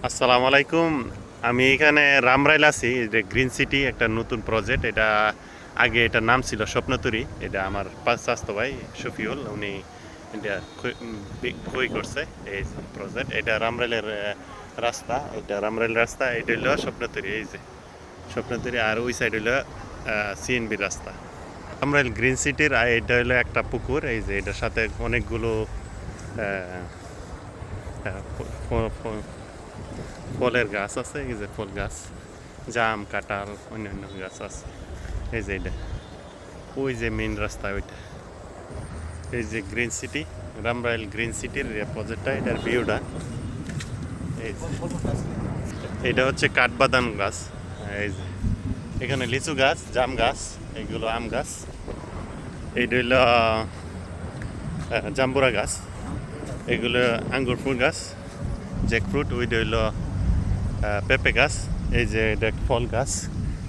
আসসালামু আলাইকুম। আমি এখানে রামরাইল আছি। এটা গ্রিন সিটি একটা নতুন প্রজেক্ট। এটা আগে এটার নাম ছিল স্বপ্নতুরী। এটা আমার চাচাতো ভাই শফিউল, উনি এটা ক্রয় করছে এই প্রজেক্ট। এটা রামরাইলের রাস্তা, এটা রামরাইল রাস্তা। এটা হলো স্বপ্নতুরী, এই যে স্বপ্নতুরী। আর ওই সাইড হলো সিএনবি রাস্তা। রামরাইল গ্রিন সিটির এটা হলো একটা পুকুর। এই যে এটার সাথে অনেকগুলো আহ, ফলের গাছ আছে, এই যে ফল গাছ, জাম, কাঁঠাল, অন্যান্য গাছ আছে। এই যে এটা, ওই যে মেইন রাস্তা ওইটা, এই যে গ্রিন সিটি, রামরাইল গ্রিন সিটির প্রজেক্টটা, এটার ভিউটা। এই যে এটা হচ্ছে কাঠবাদাম গাছ। এই যে এখানে লিচু গাছ, জাম গাছ, এইগুলো আম গাছ। এইটা হইল জাম্বুরা গাছ, এগুলো আঙ্গুর ফুল গাছ, জ্যাকফ্রুট। ওইটা হইল পেঁপে গাছ। এই যে এটা ফল গাছ,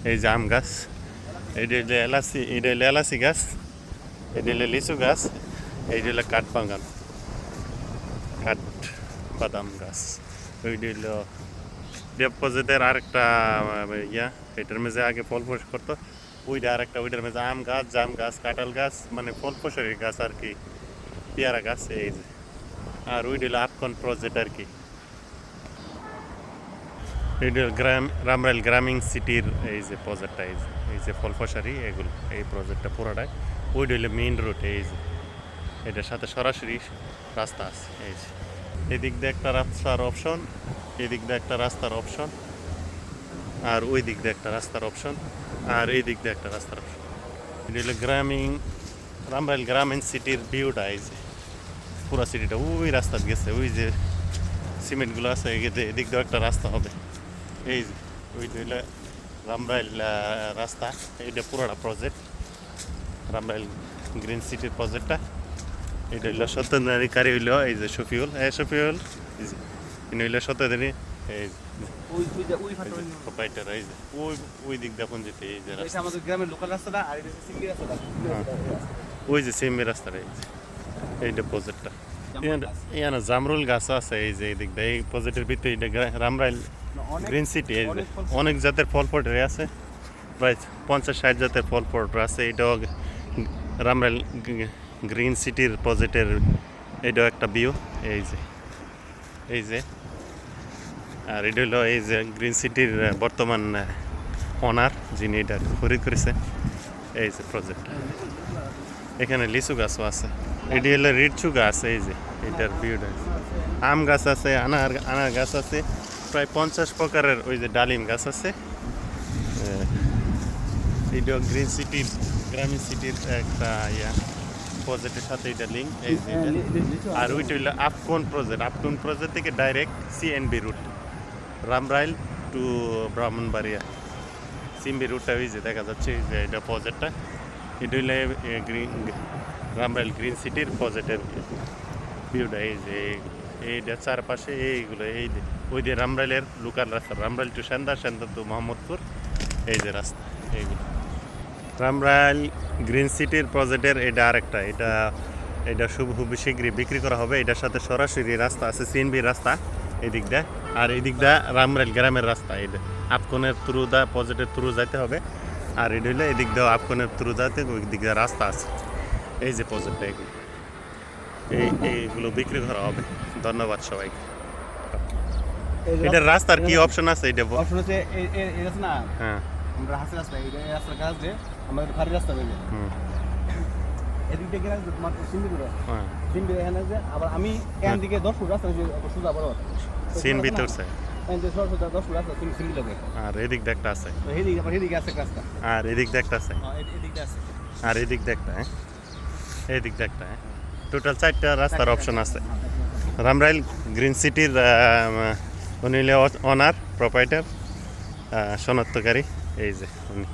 এই যে আম গাছ। এটা হইলে এলাচি, এটা হইলে এলাচি গাছ, এটা হইলে লিচু গাছ, এইটা হইলে কাঠবাগান, কাঠ বাদাম গাছ। ওইটা হইল ডিপোজিটের আরেকটা ইয়া, এটার মেঝে আগে ফল ফস করতো। ওইটা আরেকটা, ওইটার মেঝে আম গাছ, জাম গাছ, কাঁঠাল গাছ, মানে ফল ফসলের গাছ আর কি, পেয়ারা গাছ। এই যে আর ওইটা হইলো আপকন প্রজেক্ট আর কি। এটা রামরাইল গ্রামীণ সিটির এই যে প্রজেক্টটা, এই যে ফলফসারি এগুলো, এই প্রজেক্টটা পুরোটাই। ওইটা হইলে মেইন রোড। এই যে এটার সাথে সরাসরি রাস্তা আছে। এই যে এদিক দিয়ে একটা রাস্তার অপশন, এদিক দিয়ে একটা রাস্তার অপশন, আর ওই দিক দিয়ে একটা রাস্তার অপশন, আর এই দিক দিয়ে একটা রাস্তার অপশন। এটা হলো রামরাইল গ্রামীণ সিটির ভিউটা। এই যে পুরো সিটিটা ওই রাস্তা গেছে, ওই যে সিমেন্টগুলো আছে, এদিক দিয়ে একটা রাস্তা হবে। এই যে ওইটা হইলে রামরাইল রাস্তা। এইটা পুরোটা প্রজেক্ট, রামরাইল গ্রিন সিটির প্রজেক্টটা। এটা হইলো সত্যনারী হইল এই যে শফিউল, শফিউল এই যে ইনি হইলো সত্যনারী। এই প্রোপাইটার, এই যে ওই ওই দিক দেখুন যেতে, এই যে রাস্তা, আমাদের গ্রামের লোকাল রাস্তাটা, আর এটা সিঙ্গি রাস্তাটা। ওই যে সেমি রাস্তাটা। এই যে এইটা প্রজেক্টটা। ইয়ানা জামরুল গাছ আছে, এই যে এই দিক দিয়ে, এই প্রজেক্টের ভিতরে এটা রামরাইল গ্রিন সিটি। এই যে অনেক জাতের ফল পটরে আছে, প্রায় 50-60 জাতের ফল পটর আছে। এটাও রামরাইল গ্রিন সিটির প্রজেক্টের, এটাও একটা ভিউ। এই যে এই যে আর এটা হলো এই যে গ্রিন সিটির বর্তমান ওনার, যিনি এটা খরিদ করেছে। এই যে প্রজেক্ট, এখানে লিচু গাছও আছে। এটি হলো রিটচু গাছ। এই যে এটার ভিউটা, আম গাছ আছে, আনার গাছ আছে, প্রায় 50 প্রকারের ওই যে ডালিম গাছ আছে। এটা গ্রিন সিটির, গ্রামীণ সিটির একটা ইয়া প্রজেক্টের সাথে এটা লিঙ্ক। এই যে আর ওইটা হইলো আপকন প্রজেক্ট। আপকন প্রজেক্ট থেকে direct CNB route, Ramrail to Brahmanbaria CNB রুটটা ওই যে দেখা যাচ্ছে। এই যে এটা প্রজেক্টটা, এটা হইলে রামরাইল গ্রিন সিটির প্রজেক্টের ভিউটা। এই যে এইটা চারপাশে এইগুলো, এই যে ওই যে রামরাইলের লোকাল রাস্তা, রামরাইল টু সেন্দা, সেন্দা টু মোহাম্মদপুর, এই যে রাস্তা এইগুলো। রামরাইল গ্রিন সিটির প্রজেক্টের এটা আরেকটা, এটা এটা খুব শীঘ্রই বিক্রি করা হবে। এটার সাথে সরাসরি রাস্তা আছে, সিএনবি রাস্তা এদিক দিয়ে, আর এদিক দিয়ে রামরাইল গ্রামের রাস্তা। এটা আপকনের থ্রু দা প্রজেক্টের থ্রু যাইতে হবে, আর এটা হইলে এদিক দিয়ে আপকনের থ্রু যাইতে ওই দিক দিয়ে রাস্তা আছে। এই যে প্রজেক্টটা, এগুলো এইগুলো বিক্রি করা হবে। ধন্যবাদ সবাইকে। এটার রাস্তার কি অপশন আছে? এটা অপশন হচ্ছে এই রাস্তা না, হ্যাঁ, আমরা হাসি রাস্তা, এই রাস্তার কাজ যে আমাদের ভারী রাস্তা বেরিয়ে এদিক থেকে গেলে তোমার সিম্বি করে, হ্যাঁ, সিম্বি এখানে যে আবার আমি এখান থেকে 10 ফুট রাস্তা সোজা বড় সিন ভিতরছে। এখান থেকে সোজা 10 ফুট রাস্তা সিম্বি লগে, আর এদিক দিয়ে একটা আছে, তো এদিকে আবার এদিকে আছে রাস্তা, আর এদিক দিয়ে একটা আছে, এদিকে আছে, আর এদিক দিয়ে একটা, হ্যাঁ, এদিক দিয়ে একটা, হ্যাঁ। টোটাল 4টা রাস্তার অপশন আছে। রামরাইল গ্রিন সিটির উনি ওনার, প্রোপাইটার, শনাক্তকারী। এই যে উনি,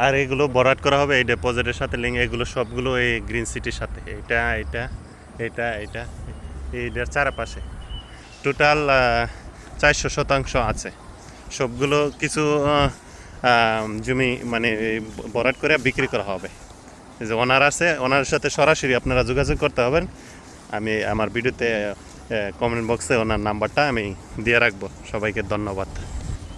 আর এগুলো বরাট করা হবে এই ডিপোজিটের সাথে লিঙ্ক। এগুলো সবগুলো এই গ্রিন সিটির সাথে, এটা এটা এটা এটা এইটার চারপাশে টোটাল 400% আছে। সবগুলো কিছু জমি মানে বরাট করে বিক্রি করা হবে। এই যে ওনার আছে, ওনার সাথে সরাসরি আপনারা যোগাযোগ করতে হবেন। আমি আমার ভিডিওতে কমেন্ট বক্সে ওনার নাম্বারটা আমি দিয়ে রাখবো। সবাইকে ধন্যবাদ।